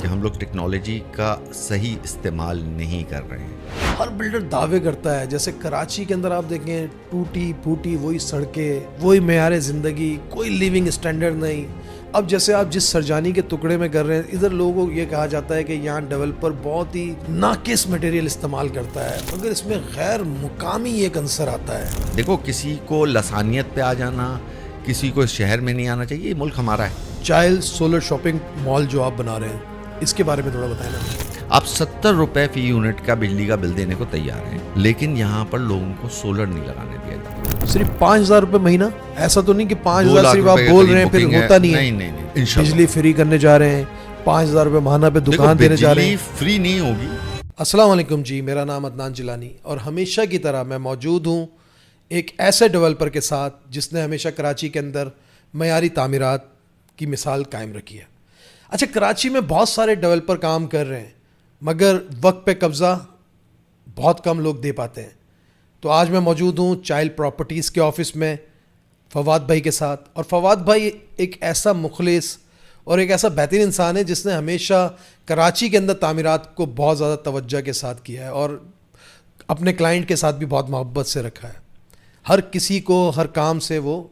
کہ ہم لوگ ٹیکنالوجی کا صحیح استعمال نہیں کر رہے ہیں. ہر بلڈر دعوے کرتا ہے، جیسے کراچی کے اندر آپ دیکھیں ٹوٹی پھوٹی وہی سڑکیں، وہی معیار زندگی، کوئی لیونگ اسٹینڈرڈ نہیں. اب جیسے آپ جس سرجانی کے ٹکڑے میں کر رہے ہیں، ادھر لوگوں کو یہ کہا جاتا ہے کہ یہاں ڈیولپر بہت ہی ناقص مٹیریل استعمال کرتا ہے، مگر اس میں غیر مقامی ایک عنصر آتا ہے. دیکھو، کسی کو لسانیت پہ آ جانا، کسی کو اس شہر میں نہیں آنا چاہیے. یہ ملک ہمارا ہے. چائلڈ سولر شاپنگ مال جو آپ بنا رہے ہیں، اس کے بارے میں تھوڑا بتائیں نا. آپ 70 روپے فی یونٹ کا بجلی کا بل دینے کو تیار ہیں، لیکن یہاں پر لوگوں کو سولر نہیں لگانے دیا جاتا. صرف 5,000 روپے مہینہ؟ ایسا تو نہیں کہ 5,000 صرف آپ بول رہے ہیں پھر ہوتا نہیں ہے. نہیں، بجلی فری کرنے جا رہے ہیں، 5,000 روپے ماہانہ پہ دکان دینے جا رہے ہیں. بجلی فری نہیں ہوگی. السلام علیکم جی، میرا نام عدنان جیلانی اور ہمیشہ کی طرح میں موجود ہوں ایک ایسے ڈیولپر کے ساتھ جس نے ہمیشہ کراچی کے اندر معیاری تعمیرات کی مثال قائم رکھی ہے. اچھا، کراچی میں بہت سارے ڈیولپر کام کر رہے ہیں، مگر وقت پہ قبضہ بہت کم لوگ دے پاتے ہیں. تو آج میں موجود ہوں چائلڈ پراپرٹیز کے آفس میں فواد بھائی کے ساتھ، اور فواد بھائی ایک ایسا مخلص اور ایک ایسا بہترین انسان ہے جس نے ہمیشہ کراچی کے اندر تعمیرات کو بہت زیادہ توجہ کے ساتھ کیا ہے اور اپنے کلائنٹ کے ساتھ بھی بہت محبت سے رکھا ہے. ہر کسی کو ہر کام سے وہ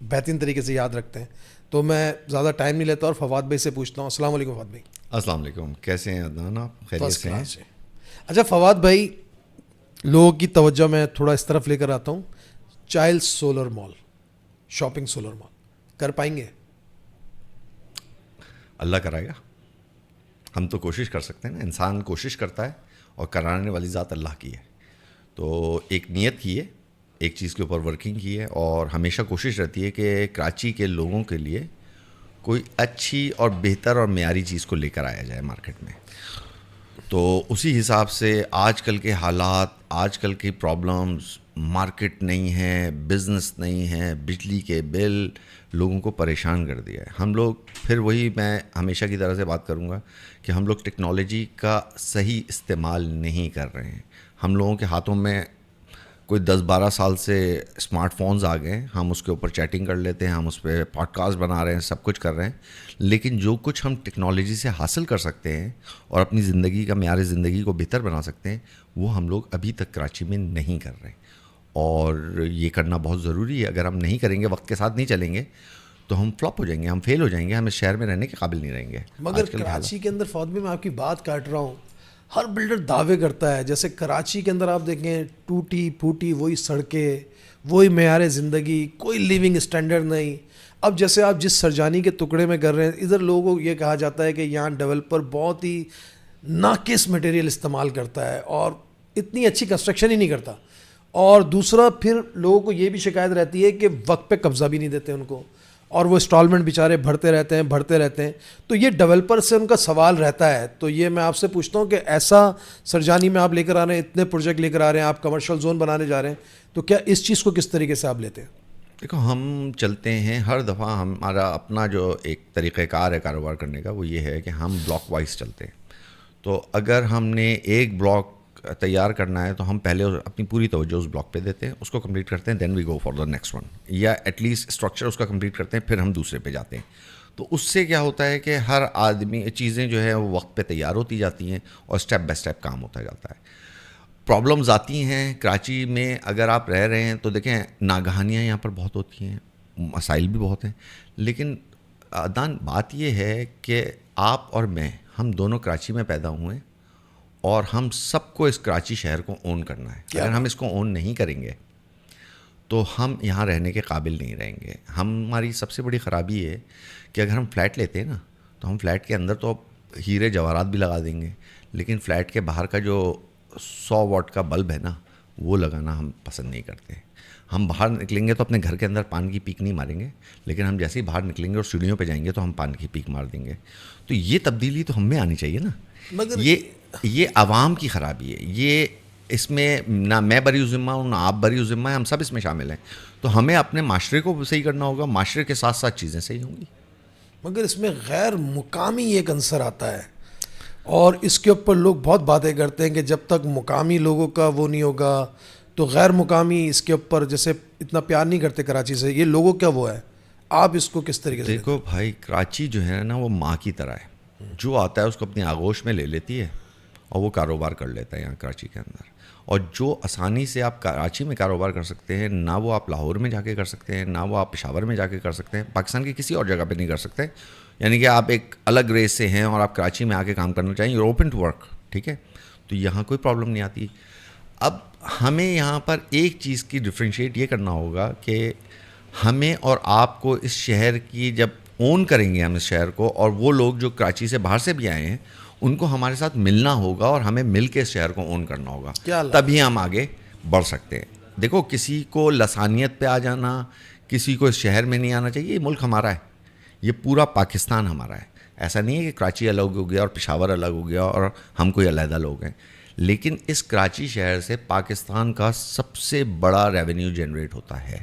بہترین طریقے سے یاد رکھتے ہیں. تو میں زیادہ ٹائم نہیں لیتا اور فواد بھائی سے پوچھتا ہوں. السلام علیکم فواد بھائی. السلام علیکم، کیسے ہیں عدنان؟ آپ خیریت سے ہیں؟ اچھا فواد بھائی، لوگوں کی توجہ میں تھوڑا اس طرف لے کر آتا ہوں. چائلڈ سولر مال، شاپنگ سولر مال کر پائیں گے؟ اللہ کرائے گا. ہم تو کوشش کر سکتے ہیں نا. انسان کوشش کرتا ہے اور کرانے والی ذات اللہ کی ہے. تو ایک نیت کی ہے، ایک چیز کے اوپر ورکنگ کی ہے، اور ہمیشہ کوشش رہتی ہے کہ کراچی کے لوگوں کے لیے کوئی اچھی اور بہتر اور معیاری چیز کو لے کر آیا جائے مارکیٹ میں. تو اسی حساب سے آج کل کے حالات، آج کل کی پرابلمز، مارکیٹ نہیں ہے، بزنس نہیں ہے، بجلی کے بل لوگوں کو پریشان کر دیا ہے. ہم لوگ پھر وہی میں ہمیشہ کی طرح سے بات کروں گا کہ ہم لوگ ٹیکنالوجی کا صحیح استعمال نہیں کر رہے ہیں. ہم لوگوں کے ہاتھوں میں کوئی 10-12 سال سے اسمارٹ فونز آ گئے ہیں، ہم اس کے اوپر چیٹنگ کر لیتے ہیں، ہم اس پہ پوڈ کاسٹ بنا رہے ہیں، سب کچھ کر رہے ہیں. لیکن جو کچھ ہم ٹیکنالوجی سے حاصل کر سکتے ہیں اور اپنی زندگی کا معیار زندگی کو بہتر بنا سکتے ہیں، وہ ہم لوگ ابھی تک کراچی میں نہیں کر رہے. اور یہ کرنا بہت ضروری ہے. اگر ہم نہیں کریں گے، وقت کے ساتھ نہیں چلیں گے، تو ہم فلاپ ہو جائیں گے، ہم فیل ہو جائیں گے، ہم اس شہر میں رہنے کے قابل نہیں رہیں گے. مگر کراچی کے اندر فواد بھائی، میں آپ کی بات کاٹ رہا ہوں، ہر بلڈر دعوے کرتا ہے، جیسے کراچی کے اندر آپ دیکھیں ٹوٹی پھوٹی وہی سڑکیں، وہی معیار زندگی، کوئی لیونگ اسٹینڈرڈ نہیں. اب جیسے آپ جس سرجانی کے ٹکڑے میں کر رہے ہیں، ادھر لوگوں کو یہ کہا جاتا ہے کہ یہاں ڈیولپر بہت ہی ناقص مٹیریل استعمال کرتا ہے اور اتنی اچھی کنسٹرکشن ہی نہیں کرتا. اور دوسرا پھر لوگوں کو یہ بھی شکایت رہتی ہے کہ وقت پہ قبضہ بھی نہیں دیتے ان کو، اور وہ انسٹالمنٹ بیچارے بھرتے رہتے ہیں. تو یہ ڈیولپر سے ان کا سوال رہتا ہے. تو یہ میں آپ سے پوچھتا ہوں کہ ایسا سرجانی میں آپ لے کر آ رہے ہیں، اتنے پروجیکٹ لے کر آ رہے ہیں، آپ کمرشل زون بنانے جا رہے ہیں، تو کیا اس چیز کو کس طریقے سے آپ لیتے ہیں؟ دیکھو، ہم چلتے ہیں ہر دفعہ، ہمارا اپنا جو ایک طریقہ کار ہے کاروبار کرنے کا، وہ یہ ہے کہ ہم بلاک وائز چلتے ہیں. تو اگر ہم نے ایک بلاک تیار کرنا ہے تو ہم پہلے اپنی پوری توجہ اس بلاک پہ دیتے ہیں، اس کو کمپلیٹ کرتے ہیں، then we go for the next one, یا ایٹ لیسٹ اسٹرکچر اس کا کمپلیٹ کرتے ہیں، پھر ہم دوسرے پہ جاتے ہیں. تو اس سے کیا ہوتا ہے کہ ہر آدمی چیزیں جو ہے وہ وقت پہ تیار ہوتی جاتی ہیں اور اسٹیپ بائی اسٹیپ کام ہوتا جاتا ہے. پرابلمز آتی ہیں کراچی میں. اگر آپ رہ رہے ہیں تو دیکھیں، ناگہانیاں یہاں پر بہت ہوتی ہیں، مسائل بھی بہت ہیں. لیکن عدنان، بات یہ ہے کہ آپ اور میں، ہم دونوں کراچی میں پیدا ہوئے ہیں، اور ہم سب کو اس کراچی شہر کو اون کرنا ہے. اگر ہم اس کو اون نہیں کریں گے تو ہم یہاں رہنے کے قابل نہیں رہیں گے. ہماری سب سے بڑی خرابی ہے کہ اگر ہم فلیٹ لیتے ہیں نا، تو ہم فلیٹ کے اندر تو ہیرے جواہرات بھی لگا دیں گے، لیکن فلیٹ کے باہر کا جو 100 واٹ کا بلب ہے نا، وہ لگانا ہم پسند نہیں کرتے. ہم باہر نکلیں گے تو اپنے گھر کے اندر پان کی پیک نہیں ماریں گے، لیکن ہم جیسے ہی باہر نکلیں گے اور سیڑھیوں پہ جائیں گے تو ہم پان کی پیک مار دیں گے. تو یہ تبدیلی تو ہم میں آنی چاہیے نا. مگر یہ عوام کی خرابی ہے. یہ اس میں نہ میں بری ذمہ ہوں، نہ آپ بری ذمہ ہیں، ہم سب اس میں شامل ہیں. تو ہمیں اپنے معاشرے کو صحیح کرنا ہوگا، معاشرے کے ساتھ ساتھ چیزیں صحیح ہوں گی. مگر اس میں غیر مقامی ایک عنصر آتا ہے، اور اس کے اوپر لوگ بہت باتیں کرتے ہیں کہ جب تک مقامی لوگوں کا وہ نہیں ہوگا تو غیر مقامی اس کے اوپر جیسے اتنا پیار نہیں کرتے کراچی سے. یہ لوگوں کا وہ ہے. آپ اس کو کس طریقے سے دیکھو بھائی، کراچی جو ہے نا وہ ماں کی طرح ہے، جو آتا ہے اس کو اپنی آغوش میں لے لیتی ہے اور وہ کاروبار کر لیتا ہے یہاں کراچی کے اندر. اور جو آسانی سے آپ کراچی میں کاروبار کر سکتے ہیں، نہ وہ آپ لاہور میں جا کے کر سکتے ہیں، نہ وہ آپ پشاور میں جا کے کر سکتے ہیں، پاکستان کی کسی اور جگہ پہ نہیں کر سکتے. یعنی کہ آپ ایک الگ ریس سے ہیں اور آپ کراچی میں آ کے کام کرنا چاہیں، یو اوپن ٹو ورک، ٹھیک ہے، تو یہاں کوئی پرابلم نہیں آتی. اب ہمیں یہاں پر ایک چیز کی ڈفرینشیٹ یہ کرنا ہوگا کہ ہمیں اور آپ کو اس شہر کی جب اون کریں گے ہم اس شہر کو، اور وہ لوگ جو کراچی سے باہر سے بھی آئے ہیں ان کو ہمارے ساتھ ملنا ہوگا اور ہمیں مل کے اس شہر کو اون کرنا ہوگا، تبھی ہم آگے بڑھ سکتے ہیں. دیکھو، کسی کو لسانیت پہ آ جانا، کسی کو اس شہر میں نہیں آنا چاہیے. یہ ملک ہمارا ہے، یہ پورا پاکستان ہمارا ہے. ایسا نہیں ہے کہ کراچی الگ ہو گیا اور پشاور الگ ہو گیا اور ہم کوئی علیحدہ لوگ ہیں. لیکن اس کراچی شہر سے پاکستان کا سب سے بڑا ریونیو جنریٹ ہوتا ہے.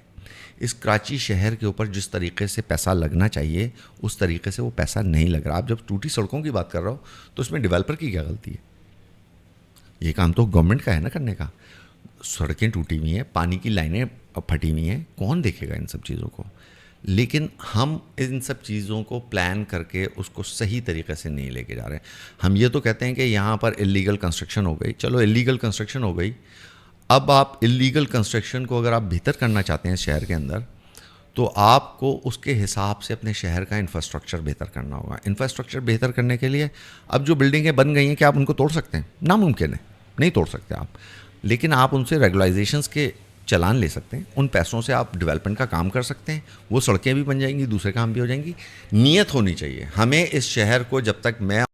اس کراچی شہر کے اوپر جس طریقے سے پیسہ لگنا چاہیے اس طریقے سے وہ پیسہ نہیں لگ رہا. آپ جب ٹوٹی سڑکوں کی بات کر رہا ہو تو اس میں ڈیولپر کی کیا غلطی ہے؟ یہ کام تو گورنمنٹ کا ہے نا کرنے کا. سڑکیں ٹوٹی ہوئی ہیں، پانی کی لائنیں پھٹی ہوئی ہیں، کون دیکھے گا ان سب چیزوں کو؟ لیکن ہم ان سب چیزوں کو پلان کر کے اس کو صحیح طریقے سے نہیں لے کے جا رہے. ہم یہ تو کہتے ہیں کہ یہاں پر اللیگل کنسٹرکشن ہو گئی، چلو اللیگل کنسٹرکشن ہو گئی. اب آپ اللیگل کنسٹرکشن کو اگر آپ بہتر کرنا چاہتے ہیں شہر کے اندر، تو آپ کو اس کے حساب سے اپنے شہر کا انفراسٹرکچر بہتر کرنا ہوگا. انفراسٹرکچر بہتر کرنے کے لیے اب جو بلڈنگیں بن گئی ہیں کیا آپ ان کو توڑ سکتے ہیں؟ ناممکن ہے، نہیں توڑ سکتے آپ. لیکن آپ ان سے ریگولائزیشنس کے چلان لے سکتے ہیں، ان پیسوں سے آپ ڈیولپمنٹ کا کام کر سکتے ہیں، وہ سڑکیں بھی بن جائیں گی، دوسرے کام بھی ہو جائیں گی. نیت ہونی چاہیے. ہمیں اس شہر کو جب تک میں